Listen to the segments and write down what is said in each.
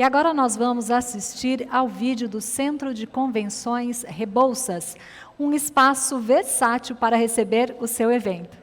E agora nós vamos assistir ao vídeo do Centro de Convenções Rebouças, um espaço versátil para receber o seu evento.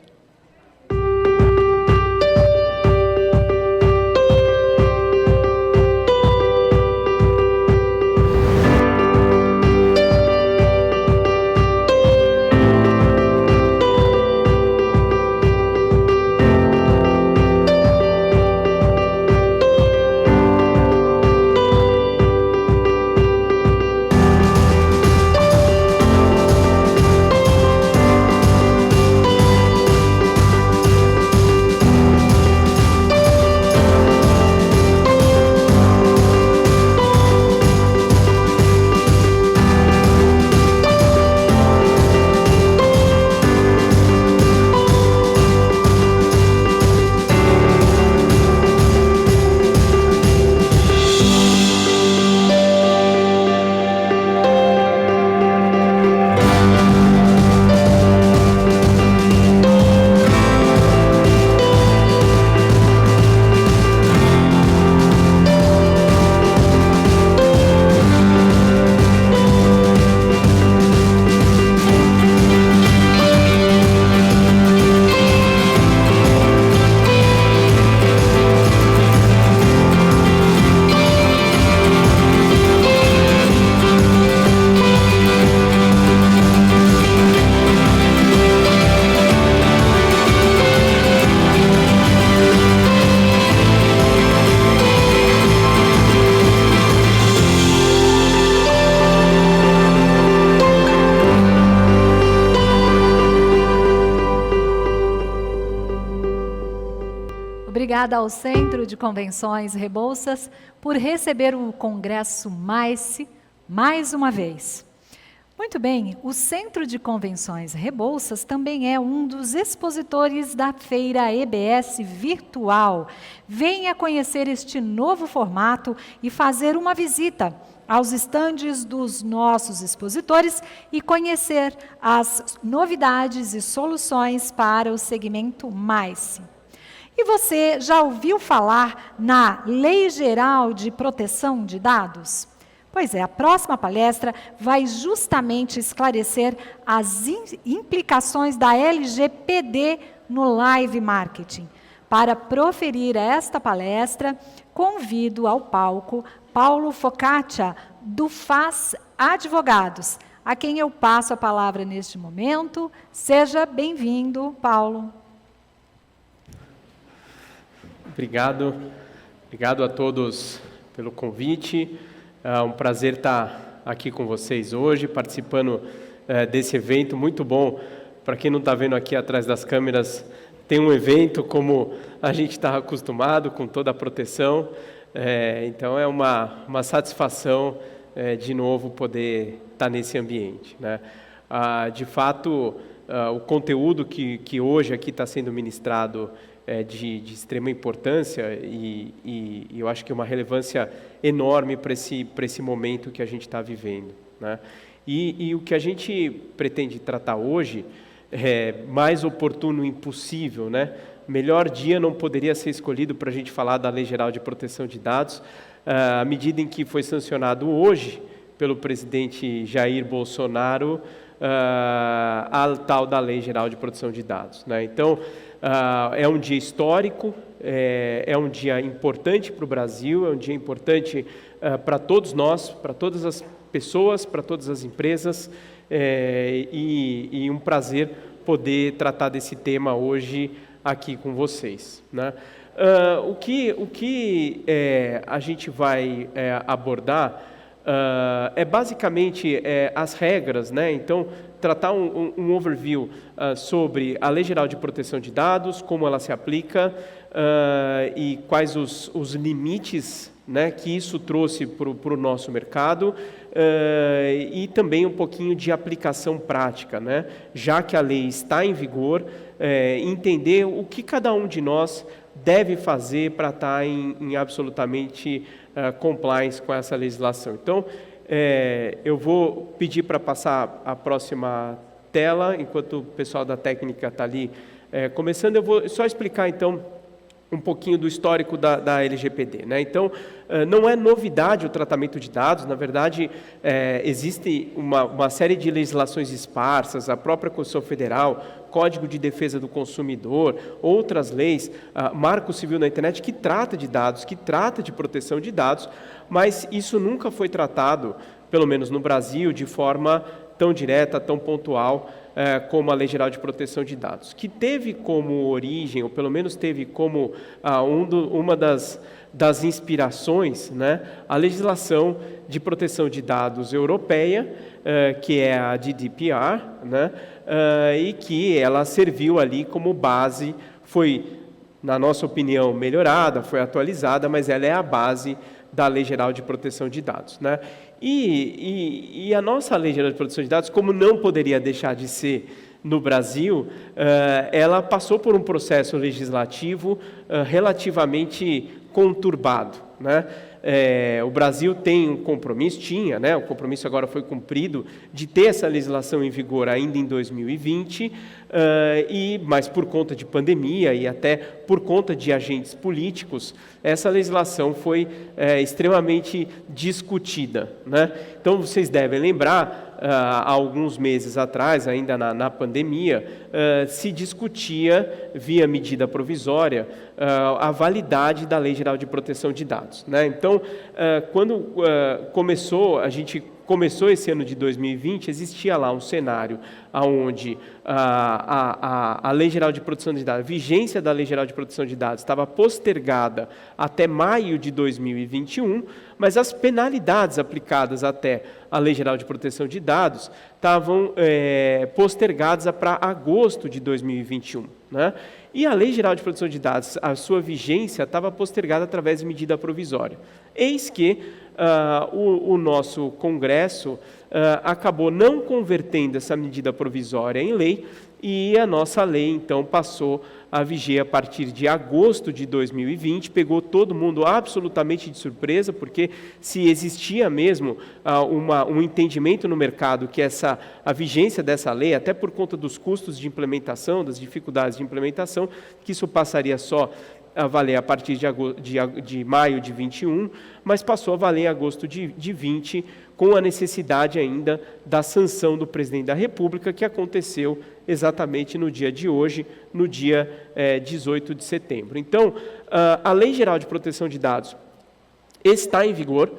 Obrigada ao Centro de Convenções Rebouças por receber o Congresso mais uma vez. Muito bem, o Centro de Convenções Rebouças também é um dos expositores da Feira EBS Virtual. Venha conhecer este novo formato e fazer uma visita aos estandes dos nossos expositores e conhecer as novidades e soluções para o segmento MICE. E você já ouviu falar na Lei Geral de Proteção de Dados? Pois é, a próxima palestra vai justamente esclarecer as implicações da LGPD no live marketing. Para proferir esta palestra, convido ao palco Paulo Focaccia, do FAS Advogados, a quem eu passo a palavra neste momento. Seja bem-vindo, Paulo. Obrigado a todos pelo convite. É um prazer estar aqui com vocês hoje, participando desse evento muito bom. Para quem não está vendo aqui atrás das câmeras, tem um evento como a gente está acostumado, com toda a proteção. Então é uma satisfação, de novo, poder estar nesse ambiente, né? De fato, o conteúdo que hoje aqui está sendo ministrado é de extrema importância e eu acho que é uma relevância enorme para esse momento que a gente está vivendo, né? E o que a gente pretende tratar hoje é mais oportuno impossível, né? Melhor dia não poderia ser escolhido para a gente falar da Lei Geral de Proteção de Dados, à medida em que foi sancionado hoje pelo presidente Jair Bolsonaro a tal da Lei Geral de Proteção de Dados, né? Então, é um dia histórico, é um dia importante para o Brasil, é um dia importante para todos nós, para todas as pessoas, para todas as empresas, e um prazer poder tratar desse tema hoje aqui com vocês, né? O que a gente vai abordar é basicamente as regras, né? Então, tratar um overview sobre a Lei Geral de Proteção de Dados, como ela se aplica e quais os limites, né, que isso trouxe para o nosso mercado, e também um pouquinho de aplicação prática, né? Já que a lei está em vigor, entender o que cada um de nós deve fazer para estar em absolutamente compliance com essa legislação. Então, eu vou pedir para passar a próxima tela, enquanto o pessoal da técnica está ali começando. Eu vou só explicar, então, um pouquinho do histórico da LGPD, né? Então, não é novidade o tratamento de dados, na verdade, existe uma série de legislações esparsas, a própria Constituição Federal, Código de Defesa do Consumidor, outras leis, Marco Civil na Internet, que trata de dados, que trata de proteção de dados, mas isso nunca foi tratado, pelo menos no Brasil, de forma tão direta, tão pontual, como a Lei Geral de Proteção de Dados, que teve como origem, ou pelo menos teve como uma das inspirações, né, a legislação de proteção de dados europeia, que é a GDPR, né, e que ela serviu ali como base, foi, na nossa opinião, melhorada, foi atualizada, mas ela é a base da Lei Geral de Proteção de Dados, né? E a nossa Lei Geral de Proteção de Dados, como não poderia deixar de ser no Brasil, ela passou por um processo legislativo relativamente conturbado, né? O Brasil tem um compromisso, né? O compromisso agora foi cumprido, de ter essa legislação em vigor ainda em 2020, mas por conta de pandemia e até por conta de agentes políticos, essa legislação foi extremamente discutida, né? Então, vocês devem lembrar, há alguns meses atrás, ainda na pandemia, se discutia, via medida provisória, a validade da Lei Geral de Proteção de Dados, né? Então, quando a gente começou esse ano de 2020, existia lá um cenário onde a Lei Geral de Proteção de Dados, a vigência da Lei Geral de Proteção de Dados estava postergada até maio de 2021, mas as penalidades aplicadas até a Lei Geral de Proteção de Dados estavam postergadas para agosto de 2021, né? E a Lei Geral de Proteção de Dados, a sua vigência estava postergada através de medida provisória. Eis que o nosso Congresso acabou não convertendo essa medida provisória em lei, e a nossa lei, então, passou a viger a partir de agosto de 2020, pegou todo mundo absolutamente de surpresa, porque se existia mesmo um entendimento no mercado que a vigência dessa lei, até por conta dos custos de implementação, das dificuldades de implementação, que isso passaria só a valer a partir de maio de 21, mas passou a valer em agosto de 20, com a necessidade ainda da sanção do presidente da República, que aconteceu exatamente no dia de hoje, no dia 18 de setembro. Então, a Lei Geral de Proteção de Dados está em vigor.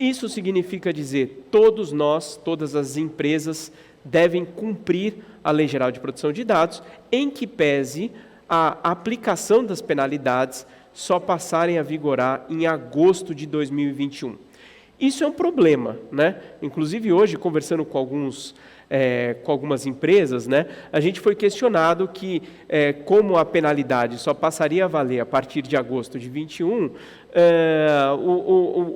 Isso significa dizer, todos nós, todas as empresas devem cumprir a Lei Geral de Proteção de Dados, em que pese a aplicação das penalidades só passarem a vigorar em agosto de 2021. Isso é um problema, né? Inclusive hoje, conversando com algumas empresas, né, a gente foi questionado que, como a penalidade só passaria a valer a partir de agosto de 21,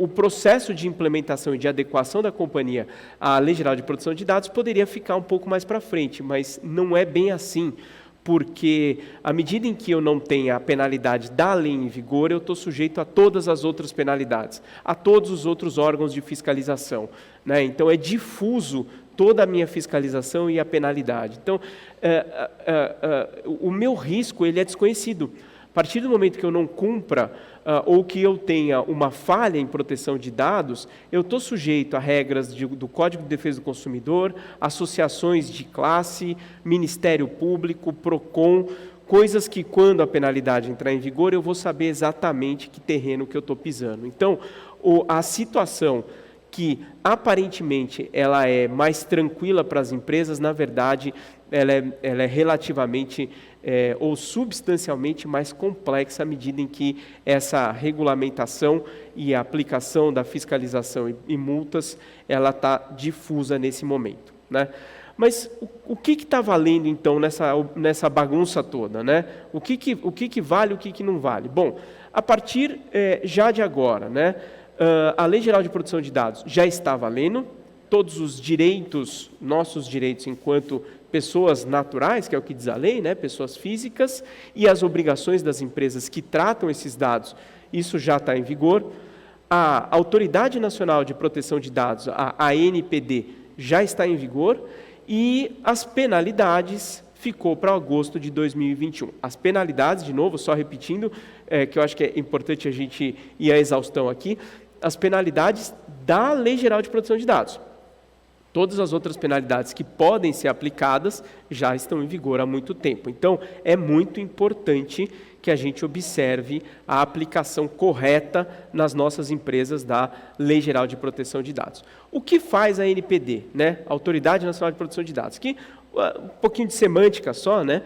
o processo de implementação e de adequação da companhia à Lei Geral de Proteção de Dados poderia ficar um pouco mais para frente, mas não é bem assim, porque à medida em que eu não tenha a penalidade da lei em vigor, eu estou sujeito a todas as outras penalidades, a todos os outros órgãos de fiscalização, né? Então, é difuso toda a minha fiscalização e a penalidade. Então, o meu risco ele é desconhecido. A partir do momento que eu não cumpra ou que eu tenha uma falha em proteção de dados, eu estou sujeito a regras do Código de Defesa do Consumidor, associações de classe, Ministério Público, PROCON, coisas que, quando a penalidade entrar em vigor, eu vou saber exatamente que terreno que eu estou pisando. Então, a situação que, aparentemente, ela é mais tranquila para as empresas, na verdade, ela é relativamente ou substancialmente mais complexa à medida em que essa regulamentação e a aplicação da fiscalização e multas, ela está difusa nesse momento, né? Mas o que está valendo, então, nessa bagunça toda, né? O que vale e o que não vale? Bom, a partir já de agora, né, a Lei Geral de Proteção de Dados já está valendo, todos os direitos, nossos direitos enquanto pessoas naturais, que é o que diz a lei, né, pessoas físicas, e as obrigações das empresas que tratam esses dados, isso já está em vigor. A Autoridade Nacional de Proteção de Dados, a ANPD, já está em vigor, e as penalidades ficou para agosto de 2021. As penalidades, de novo, só repetindo, que eu acho que é importante a gente ir à exaustão aqui, as penalidades da Lei Geral de Proteção de Dados. Todas as outras penalidades que podem ser aplicadas já estão em vigor há muito tempo. Então, é muito importante que a gente observe a aplicação correta nas nossas empresas da Lei Geral de Proteção de Dados. O que faz a ANPD, né? Autoridade Nacional de Proteção de Dados? Que, um pouquinho de semântica só, né?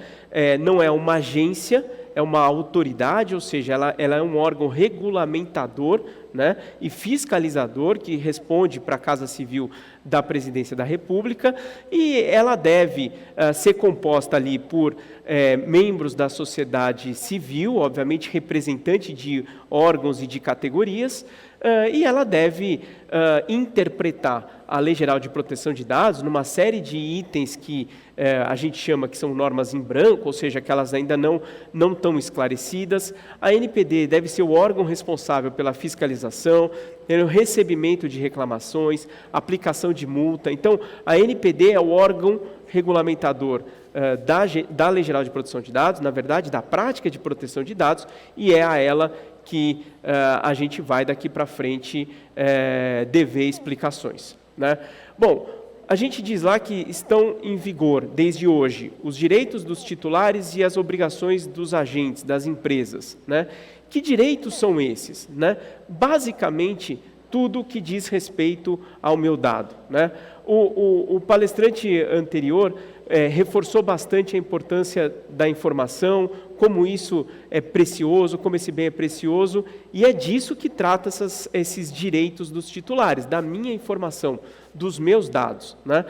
Não é uma agência, é uma autoridade, ou seja, ela é um órgão regulamentador, né, e fiscalizador que responde para a Casa Civil da Presidência da República, e ela deve ser composta ali por membros da sociedade civil, obviamente representante de órgãos e de categorias, e ela deve interpretar a Lei Geral de Proteção de Dados numa série de itens que a gente chama que são normas em branco, ou seja, que elas ainda não estão esclarecidas. A ANPD deve ser o órgão responsável pela fiscalização, pelo recebimento de reclamações, aplicação de multa. Então, a ANPD é o órgão regulamentador da Lei Geral de Proteção de Dados, na verdade, da prática de proteção de dados, e é a ela que a gente vai daqui para frente dever explicações, né? Bom, a gente diz lá que estão em vigor, desde hoje, os direitos dos titulares e as obrigações dos agentes, das empresas, né? Que direitos são esses, né? Basicamente, tudo que diz respeito ao meu dado, né? O palestrante anterior reforçou bastante a importância da informação, como isso é precioso, como esse bem é precioso, e é disso que trata esses direitos dos titulares, da minha informação, dos meus dados, né?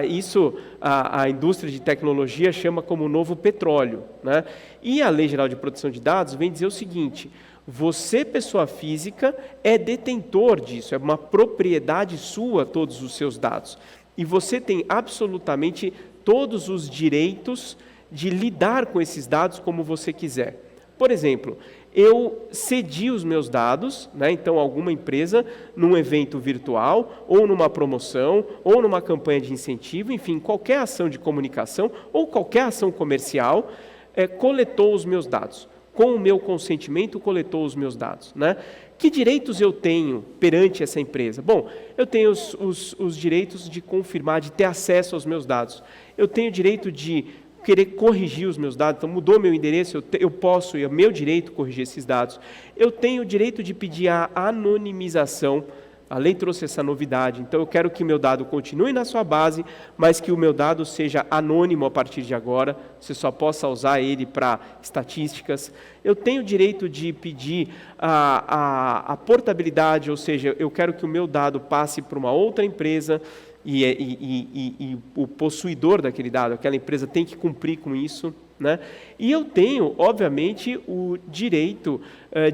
Isso a indústria de tecnologia chama como novo petróleo, né? E a Lei Geral de Proteção de Dados vem dizer o seguinte: você, pessoa física, é detentor disso, é uma propriedade sua todos os seus dados. E você tem absolutamente todos os direitos de lidar com esses dados como você quiser. Por exemplo, eu cedi os meus dados, né? Então alguma empresa, num evento virtual, ou numa promoção, ou numa campanha de incentivo, enfim, qualquer ação de comunicação, ou qualquer ação comercial, coletou os meus dados. Com o meu consentimento, coletou os meus dados, né? Que direitos eu tenho perante essa empresa? Bom, eu tenho os direitos de confirmar, de ter acesso aos meus dados. Eu tenho o direito de querer corrigir os meus dados, então mudou meu endereço, eu posso, é meu direito corrigir esses dados. Eu tenho o direito de pedir a anonimização. A lei trouxe essa novidade, então eu quero que meu dado continue na sua base, mas que o meu dado seja anônimo a partir de agora, você só possa usar ele para estatísticas. Eu tenho o direito de pedir a portabilidade, ou seja, eu quero que o meu dado passe para uma outra empresa e o possuidor daquele dado, aquela empresa tem que cumprir com isso, né? E eu tenho, obviamente, o direito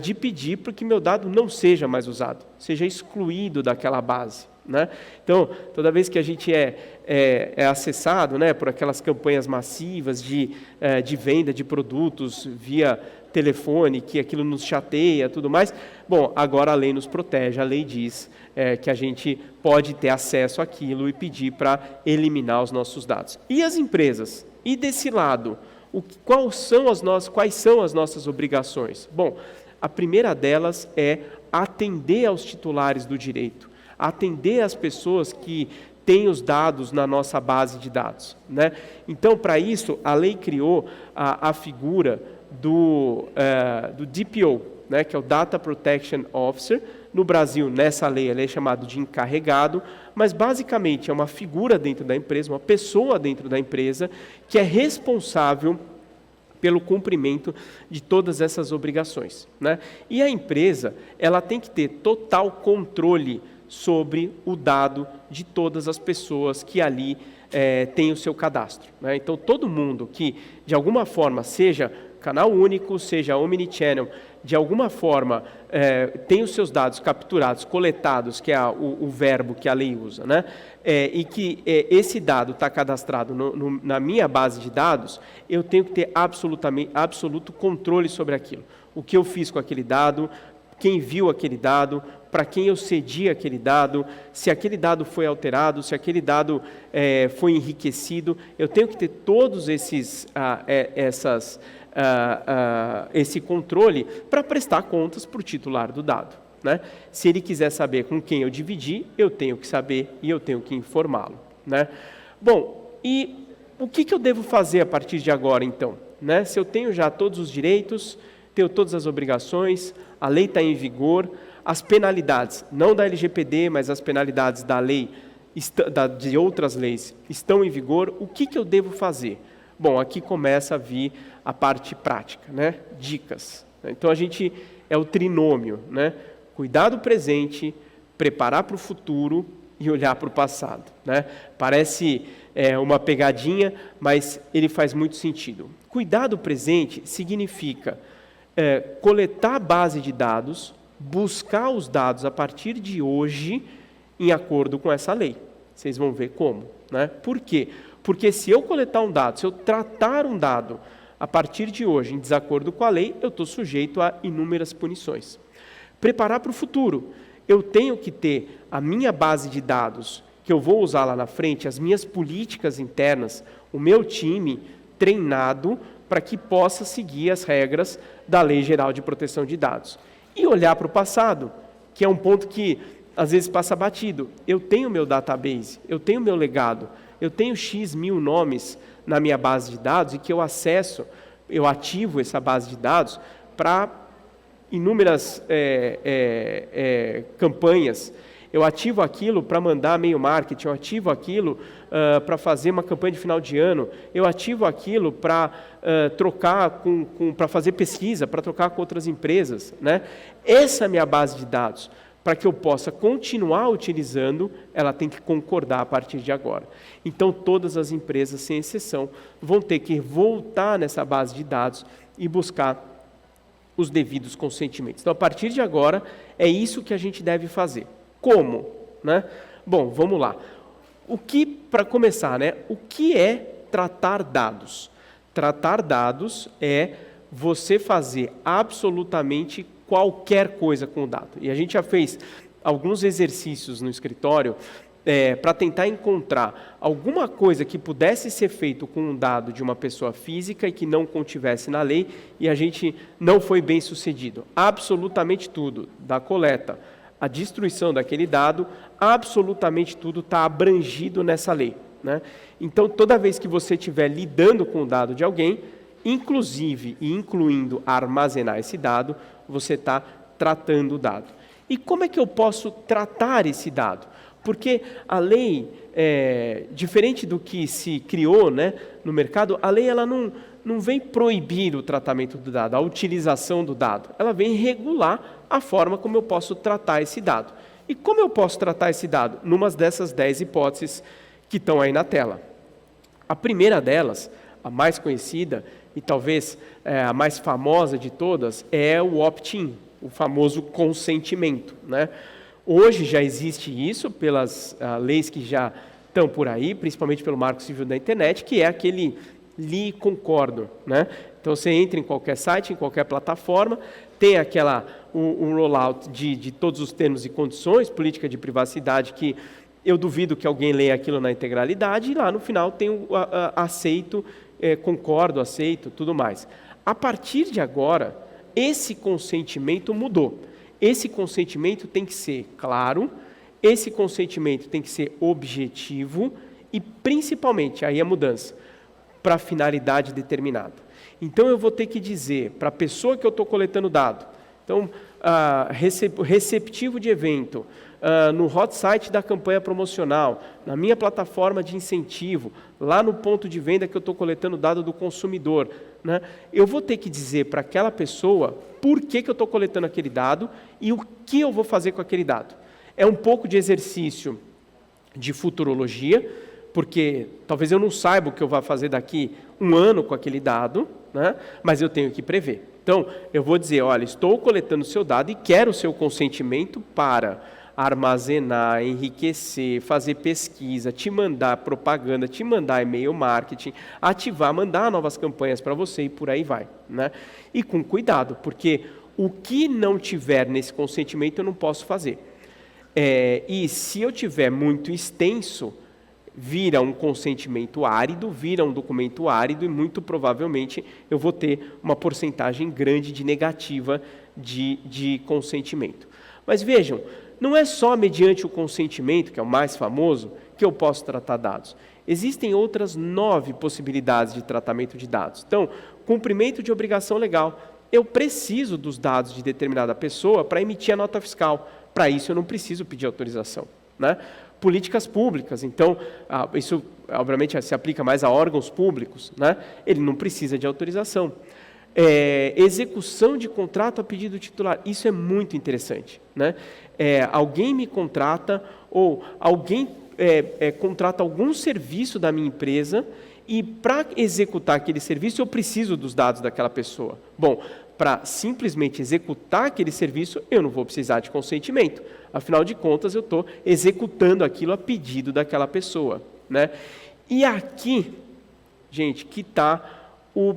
de pedir para que meu dado não seja mais usado, seja excluído daquela base, né? Então, toda vez que a gente é acessado, né, por aquelas campanhas massivas de venda de produtos via telefone, que aquilo nos chateia, tudo mais, bom, agora a lei nos protege, a lei diz que a gente pode ter acesso àquilo e pedir para eliminar os nossos dados. E as empresas? E desse lado, quais são as nossas obrigações? Bom, a primeira delas é atender aos titulares do direito, atender as pessoas que têm os dados na nossa base de dados, né? Então, para isso, a lei criou a figura do DPO, né, que é o Data Protection Officer. No Brasil, nessa lei, ele é chamado de encarregado, mas basicamente é uma figura dentro da empresa, uma pessoa dentro da empresa, que é responsável pelo cumprimento de todas essas obrigações, né? E a empresa, ela tem que ter total controle sobre o dado de todas as pessoas que ali têm o seu cadastro, né? Então, todo mundo que, de alguma forma, seja canal único, seja omnichannel, de alguma forma tem os seus dados capturados, coletados, que é o verbo que a lei usa, né? E que esse dado está cadastrado na minha base de dados, eu tenho que ter absoluto controle sobre aquilo. O que eu fiz com aquele dado, quem viu aquele dado, para quem eu cedi aquele dado, se aquele dado foi alterado, se aquele dado foi enriquecido. Eu tenho que ter todos esse controle para prestar contas para o titular do dado, né? Se ele quiser saber com quem eu dividi, eu tenho que saber e eu tenho que informá-lo, né? Bom, e o que eu devo fazer a partir de agora, então? Né? Se eu tenho já todos os direitos, tenho todas as obrigações, a lei está em vigor, as penalidades, não da LGPD, mas as penalidades da lei, de outras leis, estão em vigor, o que eu devo fazer? Bom, aqui começa a vir a parte prática, né? Dicas. Então, é o trinômio, né? Cuidar do presente, preparar para o futuro e olhar para o passado, né? Parece uma pegadinha, mas ele faz muito sentido. Cuidar do presente significa coletar a base de dados, buscar os dados a partir de hoje em acordo com essa lei. Vocês vão ver como, né? Por quê? Porque se eu coletar um dado, se eu tratar um dado a partir de hoje em desacordo com a lei, eu estou sujeito a inúmeras punições. Preparar para o futuro. Eu tenho que ter a minha base de dados que eu vou usar lá na frente, as minhas políticas internas, o meu time treinado para que possa seguir as regras da Lei Geral de Proteção de Dados. E olhar para o passado, que é um ponto que às vezes passa batido. Eu tenho meu database, eu tenho meu legado, eu tenho X mil nomes na minha base de dados e que eu acesso, eu ativo essa base de dados para inúmeras campanhas. Eu ativo aquilo para mandar e-mail marketing, eu ativo aquilo para fazer uma campanha de final de ano, eu ativo aquilo para trocar para fazer pesquisa, para trocar com outras empresas, né? Essa é a minha base de dados. Para que eu possa continuar utilizando, ela tem que concordar a partir de agora. Então, todas as empresas, sem exceção, vão ter que voltar nessa base de dados e buscar os devidos consentimentos. Então, a partir de agora, é isso que a gente deve fazer. Como? Né? Bom, vamos lá. Para começar, né? O que é tratar dados? Tratar dados é você fazer absolutamente qualquer coisa com o dado. E a gente já fez alguns exercícios no escritório para tentar encontrar alguma coisa que pudesse ser feito com um dado de uma pessoa física e que não contivesse na lei, e a gente não foi bem sucedido. Absolutamente tudo, da coleta à destruição daquele dado, absolutamente tudo está abrangido nessa lei, né? Então, toda vez que você estiver lidando com o dado de alguém, inclusive e incluindo armazenar esse dado, você está tratando o dado. E como é que eu posso tratar esse dado? Porque a lei, diferente do que se criou, né, no mercado, a lei ela não vem proibir o tratamento do dado, a utilização do dado. Ela vem regular a forma como eu posso tratar esse dado. E como eu posso tratar esse dado? Numa dessas 10 hipóteses que estão aí na tela. A primeira delas, a mais conhecida e talvez a mais famosa de todas, é o opt-in, o famoso consentimento, né? Hoje já existe isso pelas leis que já estão por aí, principalmente pelo Marco Civil da Internet, que é aquele li e concordo, né? Então você entra em qualquer site, em qualquer plataforma, tem um rollout de todos os termos e condições, política de privacidade, que eu duvido que alguém leia aquilo na integralidade, e lá no final tem o aceito, concordo, aceito, tudo mais. A partir de agora, esse consentimento mudou. Esse consentimento tem que ser claro, esse consentimento tem que ser objetivo e, principalmente, aí a mudança, para finalidade determinada. Então, eu vou ter que dizer para a pessoa que eu estou coletando dado, então, receptivo de evento, no hot site da campanha promocional, na minha plataforma de incentivo, lá no ponto de venda que eu estou coletando dado do consumidor, né? Eu vou ter que dizer para aquela pessoa por que eu estou coletando aquele dado e o que eu vou fazer com aquele dado. É um pouco de exercício de futurologia, porque talvez eu não saiba o que eu vou fazer daqui um ano com aquele dado, né? Mas eu tenho que prever. Então, eu vou dizer, olha, estou coletando o seu dado e quero o seu consentimento para armazenar, enriquecer, fazer pesquisa, te mandar propaganda, te mandar e-mail marketing, ativar, mandar novas campanhas para você e por aí vai, né? E com cuidado, porque O que não tiver nesse consentimento eu não posso fazer. E se eu tiver muito extenso, vira um consentimento árido, vira um documento árido e muito provavelmente eu vou ter uma porcentagem grande de negativa de consentimento. Mas vejam, não é só mediante o consentimento, que é o mais famoso, que eu posso tratar dados. Existem outras 9 possibilidades de tratamento de dados. Então, cumprimento de obrigação legal. Eu preciso dos dados de determinada pessoa para emitir a nota fiscal. Para isso eu não preciso pedir autorização, né? Políticas públicas, então, isso obviamente se aplica mais a órgãos públicos, né? Ele não precisa de autorização. Execução de contrato a pedido do titular, isso é muito interessante, né? Alguém me contrata ou alguém contrata algum serviço da minha empresa e para executar aquele serviço eu preciso dos dados daquela pessoa. Bom, para simplesmente executar aquele serviço, eu não vou precisar de consentimento. Afinal de contas, eu estou executando aquilo a pedido daquela pessoa, né? E aqui, gente, que está o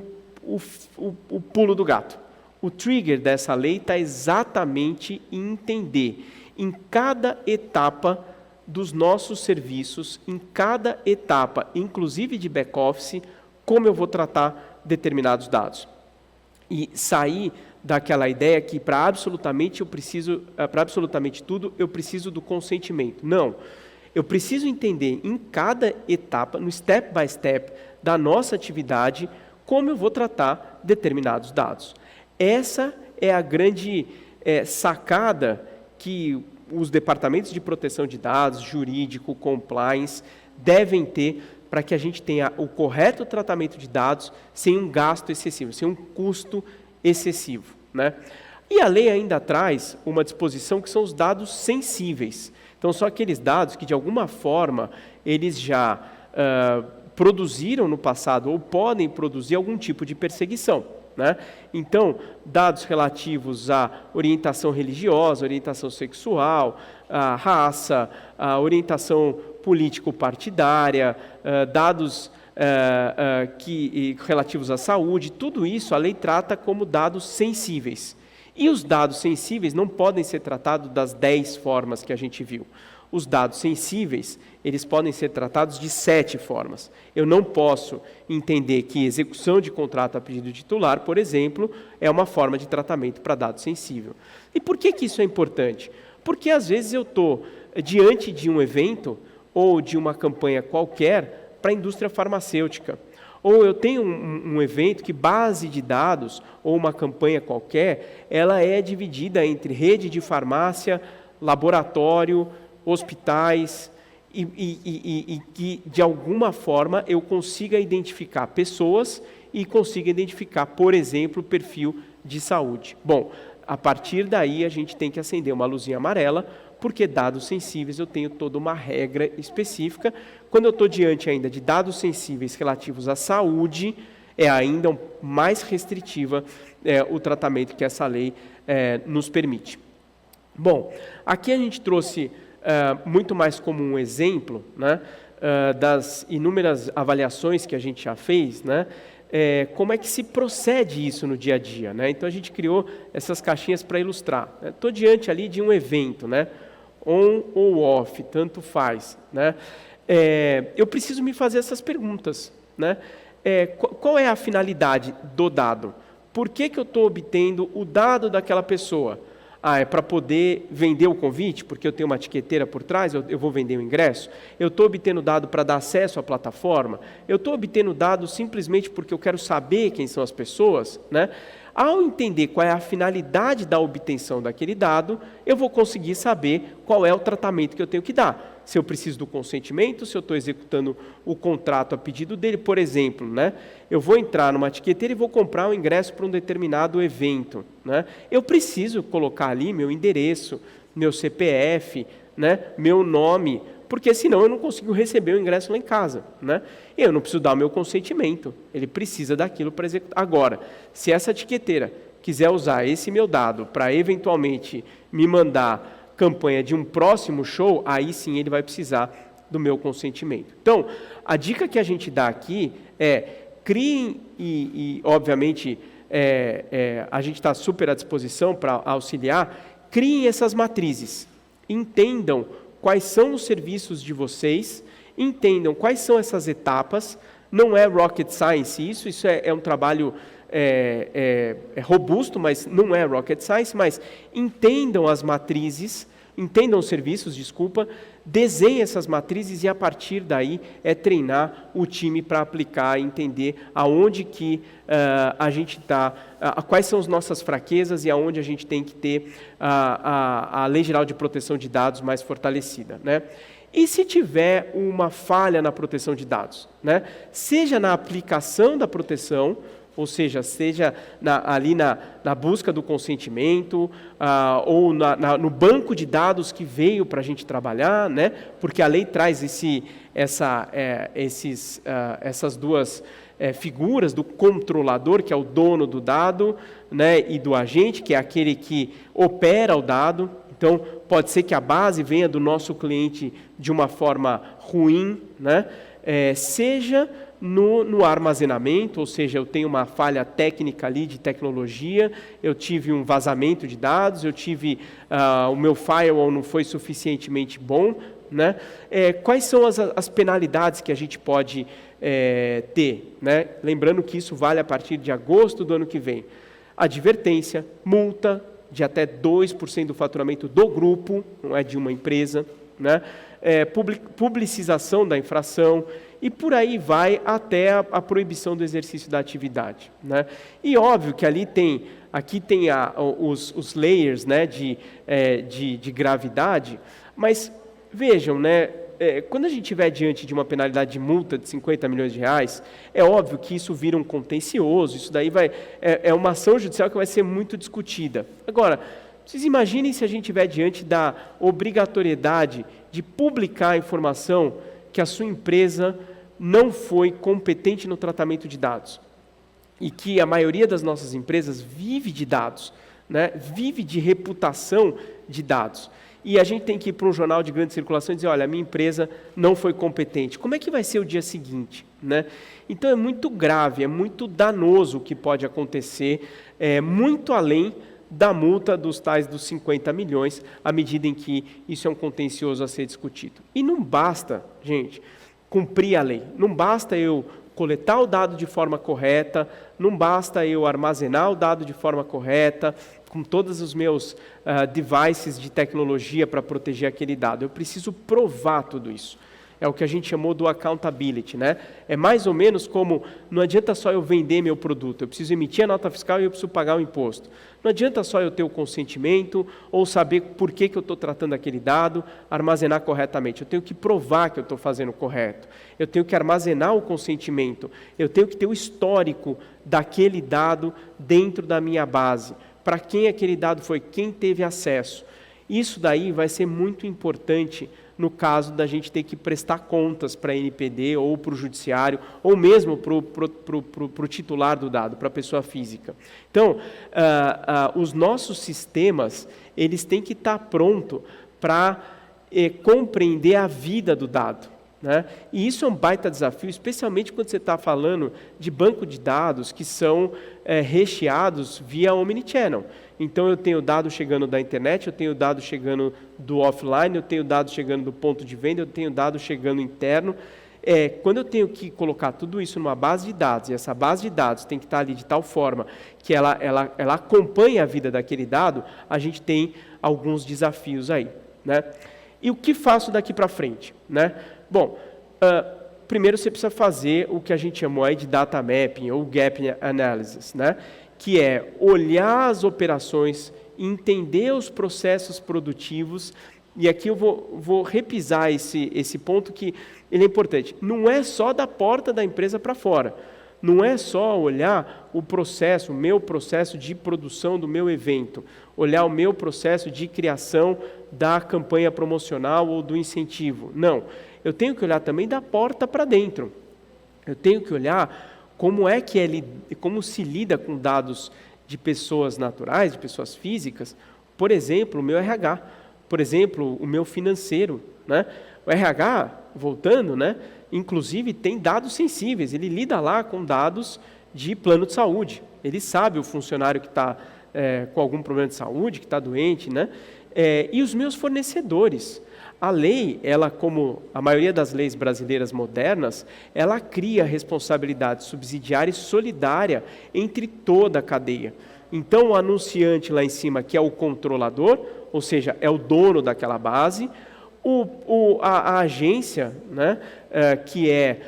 pulo do gato. O trigger dessa lei está exatamente em entender, em cada etapa dos nossos serviços, em cada etapa, inclusive de back-office, como eu vou tratar determinados dados. E sair daquela ideia que para absolutamente tudo eu preciso do consentimento. Não, eu preciso entender em cada etapa, no step by step da nossa atividade, como eu vou tratar determinados dados. Essa é a grande sacada que os departamentos de proteção de dados, jurídico, compliance, devem ter para que a gente tenha o correto tratamento de dados sem um gasto excessivo, sem um custo excessivo, né? E a lei ainda traz uma disposição que são os dados sensíveis. Então, são aqueles dados que, de alguma forma, eles já produziram no passado ou podem produzir algum tipo de perseguição, né? Então, dados relativos à orientação religiosa, orientação sexual, à raça, à orientação político-partidária, dados relativos à saúde, tudo isso a lei trata como dados sensíveis. E os dados sensíveis não podem ser tratados das 10 formas que a gente viu. Os dados sensíveis, eles podem ser tratados de 7 formas. Eu não posso entender que execução de contrato a pedido titular, por exemplo, é uma forma de tratamento para dado sensível. E por que isso é importante? Porque às vezes eu estou diante de um evento ou de uma campanha qualquer para a indústria farmacêutica. Ou eu tenho um evento que base de dados, ou uma campanha qualquer, ela é dividida entre rede de farmácia, laboratório, hospitais, e que de alguma forma eu consiga identificar pessoas e consiga identificar, por exemplo, o perfil de saúde. Bom, a partir daí a gente tem que acender uma luzinha amarela, porque dados sensíveis eu tenho toda uma regra específica. Quando eu estou diante ainda de dados sensíveis relativos à saúde, é ainda mais restritiva o tratamento que essa lei nos permite. Bom, aqui a gente trouxe muito mais como um exemplo, né, das inúmeras avaliações que a gente já fez, né, como é que se procede isso no dia a dia, né? Então a gente criou essas caixinhas para ilustrar. Estou diante ali de um evento, né, on ou off, tanto faz, né? Eu preciso me fazer essas perguntas, né? Qual é a finalidade do dado? Por que eu estou obtendo o dado daquela pessoa? É para poder vender o convite, porque eu tenho uma etiqueteira por trás, eu vou vender o ingresso? Eu estou obtendo dado para dar acesso à plataforma? Eu estou obtendo dado simplesmente porque eu quero saber quem são as pessoas, né? Ao entender qual é a finalidade da obtenção daquele dado, eu vou conseguir saber qual é o tratamento que eu tenho que dar. Se eu preciso do consentimento, se eu estou executando o contrato a pedido dele, por exemplo, né? Eu vou entrar numa etiqueteira e vou comprar um ingresso para um determinado evento, né? Eu preciso colocar ali meu endereço, meu CPF, né? Meu nome, porque senão eu não consigo receber o ingresso lá em casa, né? Eu não preciso dar o meu consentimento, ele precisa daquilo para executar. Agora, se essa etiqueteira quiser usar esse meu dado para eventualmente me mandar campanha de um próximo show, aí sim ele vai precisar do meu consentimento. Então, a dica que a gente dá aqui é criem e obviamente, a gente está super à disposição para auxiliar. Criem essas matrizes, entendam quais são os serviços de vocês, entendam quais são essas etapas. Não é rocket science isso é um trabalho robusto, mas não é rocket science, mas entendam as matrizes, entendam os serviços, desenhem essas matrizes e a partir daí treinar o time para aplicar e entender aonde que a gente está, quais são as nossas fraquezas e aonde a gente tem que ter a Lei Geral de Proteção de Dados mais fortalecida, né? E se tiver uma falha na proteção de dados, né? Seja na aplicação da proteção, ou seja ali na busca do consentimento, ou no banco de dados que veio para a gente trabalhar, né? Porque a lei traz essas duas figuras do controlador, que é o dono do dado, né? E do agente, que é aquele que opera o dado. Então, pode ser que a base venha do nosso cliente de uma forma ruim, né? Seja no armazenamento, ou seja, eu tenho uma falha técnica ali de tecnologia, eu tive um vazamento de dados, eu tive o meu firewall não foi suficientemente bom, né? Quais são as penalidades que a gente pode ter, né? Lembrando que isso vale a partir de agosto do ano que vem. Advertência, multa de até 2% do faturamento do grupo, não é de uma empresa, né? Publicização da infração, e por aí vai até a proibição do exercício da atividade, né? E óbvio que aqui tem os layers, né, de gravidade, mas vejam, né, quando a gente estiver diante de uma penalidade de multa de 50 milhões de reais, é óbvio que isso vira um contencioso, isso daí é uma ação judicial que vai ser muito discutida. Agora, vocês imaginem se a gente estiver diante da obrigatoriedade de publicar a informação que a sua empresa não foi competente no tratamento de dados. E que a maioria das nossas empresas vive de dados, né? Vive de reputação de dados. E a gente tem que ir para um jornal de grande circulação e dizer, olha, a minha empresa não foi competente. Como é que vai ser o dia seguinte, né? Então é muito grave, é muito danoso o que pode acontecer, muito além da multa dos 50 milhões, à medida em que isso é um contencioso a ser discutido. E não basta, gente, cumprir a lei. Não basta eu coletar o dado de forma correta, não basta eu armazenar o dado de forma correta, com todos os meus devices de tecnologia para proteger aquele dado. Eu preciso provar tudo isso. É o que a gente chamou do accountability, né? É mais ou menos como, não adianta só eu vender meu produto, eu preciso emitir a nota fiscal e eu preciso pagar o imposto. Não adianta só eu ter o consentimento ou saber por que eu estou tratando aquele dado, armazenar corretamente. Eu tenho que provar que eu estou fazendo correto. Eu tenho que armazenar o consentimento. Eu tenho que ter o histórico daquele dado dentro da minha base. Para quem aquele dado foi, quem teve acesso. Isso daí vai ser muito importante no caso da gente ter que prestar contas para a NPD ou para o judiciário, ou mesmo para o titular do dado, para a pessoa física. Então, os nossos sistemas, eles têm que estar prontos para compreender a vida do dado, né? E isso é um baita desafio, especialmente quando você está falando de banco de dados que são recheados via Omnichannel. Então, eu tenho dados chegando da internet, eu tenho dados chegando do offline, eu tenho dados chegando do ponto de venda, eu tenho dados chegando interno. Quando eu tenho que colocar tudo isso numa base de dados, e essa base de dados tem que estar ali de tal forma que ela acompanhe a vida daquele dado, a gente tem alguns desafios aí, né? E o que faço daqui para frente, né? Bom, primeiro você precisa fazer o que a gente chamou aí de data mapping ou gap analysis, né? Que é olhar as operações, entender os processos produtivos, e aqui eu vou repisar esse ponto que ele é importante. Não é só da porta da empresa para fora, não é só olhar o processo, o meu processo de produção do meu evento, olhar o meu processo de criação da campanha promocional ou do incentivo. Não, eu tenho que olhar também da porta para dentro. Eu tenho que olhar como se lida com dados de pessoas naturais, de pessoas físicas, por exemplo, o meu RH, por exemplo, o meu financeiro, né? O RH, voltando, né? Inclusive tem dados sensíveis, ele lida lá com dados de plano de saúde. Ele sabe o funcionário que está com algum problema de saúde, que está doente, né? E os meus fornecedores. A lei, ela, como a maioria das leis brasileiras modernas, ela cria responsabilidade subsidiária e solidária entre toda a cadeia. Então, o anunciante lá em cima, que é o controlador, ou seja, é o dono daquela base, a agência, né, que é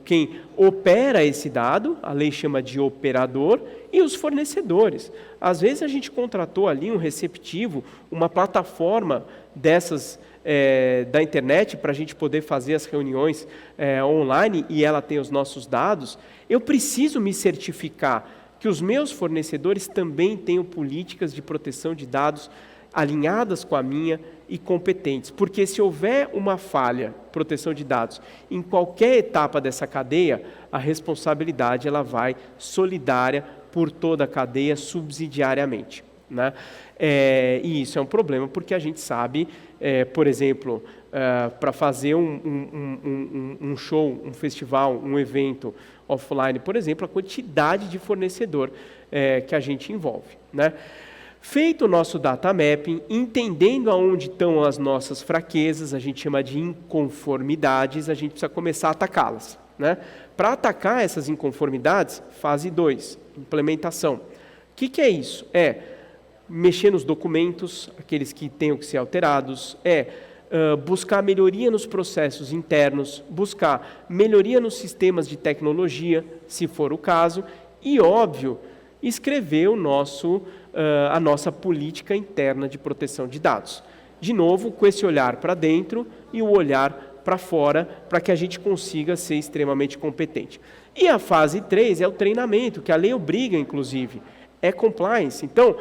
quem opera esse dado, a lei chama de operador, e os fornecedores. Às vezes a gente contratou ali um receptivo, uma plataforma dessas da internet para a gente poder fazer as reuniões online e ela tem os nossos dados. Eu preciso me certificar que os meus fornecedores também tenham políticas de proteção de dados alinhadas com a minha e competentes. Porque se houver uma falha, proteção de dados, em qualquer etapa dessa cadeia, a responsabilidade ela vai solidária por toda a cadeia subsidiariamente, né? E isso é um problema porque a gente sabe, por exemplo, para fazer um show, um festival, um evento offline, por exemplo, a quantidade de fornecedor que a gente envolve, né? Feito o nosso data mapping, entendendo aonde estão as nossas fraquezas, a gente chama de inconformidades, a gente precisa começar a atacá-las, né? Para atacar essas inconformidades, fase 2, implementação. O que é isso? Mexer nos documentos, aqueles que tenham que ser alterados, buscar melhoria nos processos internos, buscar melhoria nos sistemas de tecnologia, se for o caso, e, óbvio, escrever a nossa política interna de proteção de dados. De novo, com esse olhar para dentro e o olhar para fora, para que a gente consiga ser extremamente competente. E a fase 3 é o treinamento, que a lei obriga, inclusive, é compliance. Então,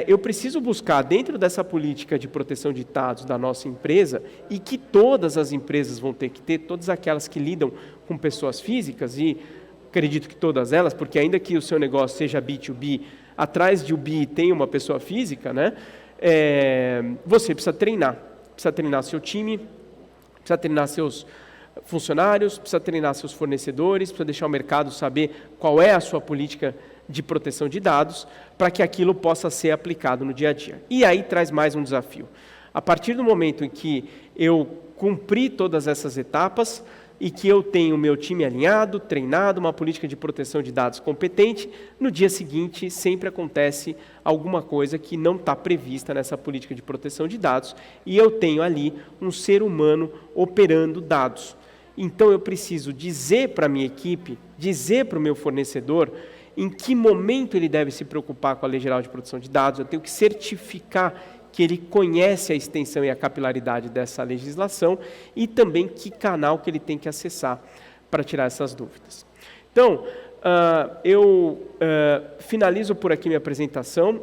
eu preciso buscar dentro dessa política de proteção de dados da nossa empresa, e que todas as empresas vão ter que ter, todas aquelas que lidam com pessoas físicas, e acredito que todas elas, porque ainda que o seu negócio seja B2B, atrás de B tem uma pessoa física, né? Você precisa treinar seu time, precisa treinar seus funcionários, precisa treinar seus fornecedores, precisa deixar o mercado saber qual é a sua política de proteção de dados, para que aquilo possa ser aplicado no dia a dia. E aí traz mais um desafio. A partir do momento em que eu cumpri todas essas etapas e que eu tenho o meu time alinhado, treinado, uma política de proteção de dados competente, no dia seguinte sempre acontece alguma coisa que não está prevista nessa política de proteção de dados e eu tenho ali um ser humano operando dados. Então eu preciso dizer para a minha equipe, dizer para o meu fornecedor em que momento ele deve se preocupar com a Lei Geral de Proteção de Dados, eu tenho que certificar que ele conhece a extensão e a capilaridade dessa legislação e também que canal que ele tem que acessar para tirar essas dúvidas. Então, eu finalizo por aqui minha apresentação,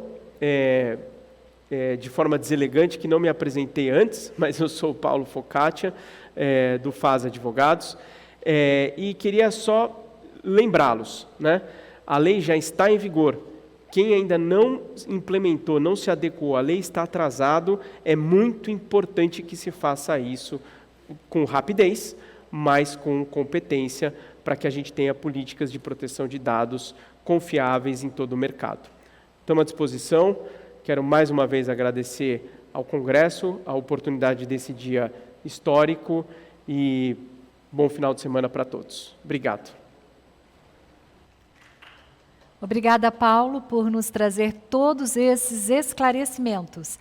de forma deselegante, que não me apresentei antes, mas eu sou o Paulo Focaccia, do FAS Advogados, e queria só lembrá-los, né? A lei já está em vigor. Quem ainda não implementou, não se adequou, a lei está atrasado, é muito importante que se faça isso com rapidez, mas com competência, para que a gente tenha políticas de proteção de dados confiáveis em todo o mercado. Estamos à disposição, quero mais uma vez agradecer ao Congresso a oportunidade desse dia histórico e bom final de semana para todos. Obrigado. Obrigada, Paulo, por nos trazer todos esses esclarecimentos.